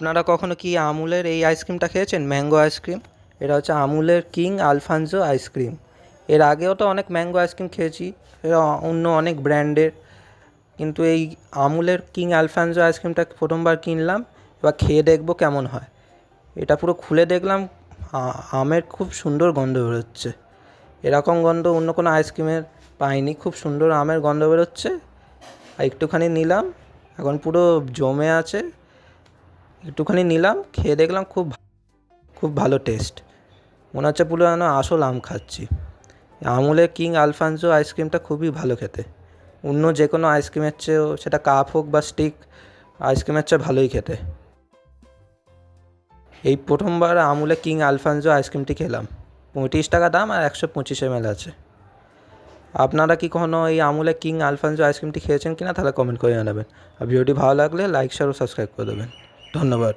আপনারা কখনো কি আমুলের এই আইসক্রিমটা খেয়েছেন, ম্যাঙ্গো আইসক্রিম? এটা হচ্ছে আমুলের কিং আলফানসো আইসক্রিম। এর আগেও তো অনেক ম্যাঙ্গো আইসক্রিম খেয়েছি, এরা অন্য অনেক ব্র্যান্ডের, কিন্তু এই আমুলের কিং আলফানসো আইসক্রিমটা প্রথমবার কিনলাম। এবার খেয়ে দেখবো কেমন হয়। এটা পুরো খুলে দেখলাম, আমের খুব সুন্দর গন্ধ বেরোচ্ছে। এরকম গন্ধ অন্য কোনো আইসক্রিমের পাইনি। খুব সুন্দর আমের গন্ধ বেরোচ্ছে। আর একটুখানি নিলাম, এখন পুরো জমে আছে। একটুখানি নিলাম, খেয়ে দেখলাম খুব খুব ভালো টেস্ট। মনে হচ্ছে পুরো যেন আসল আম খাচ্ছি। আমুলের কিং আলফানসো আইসক্রিমটা খুবই ভালো খেতে। অন্য যে কোনো আইসক্রিমের চেয়েও, সেটা কাপ হোক বা স্টিক, আইসক্রিমের চেয়ে ভালোই খেতে। এই প্রথমবার আমুলের কিং আলফানসো আইসক্রিমটি খেলাম। 35 টাকা দাম আর 125 ml আছে। আপনারা কি কখনো এই আমুলের কিং আলফানসো আইসক্রিমটি খেয়েছেন কিনা তাহলে কমেন্ট করে জানাবেন। আর ভিডিওটি ভালো লাগলে লাইক, শেয়ার ও সাবস্ক্রাইব করে দেবেন। ধন্যবাদ।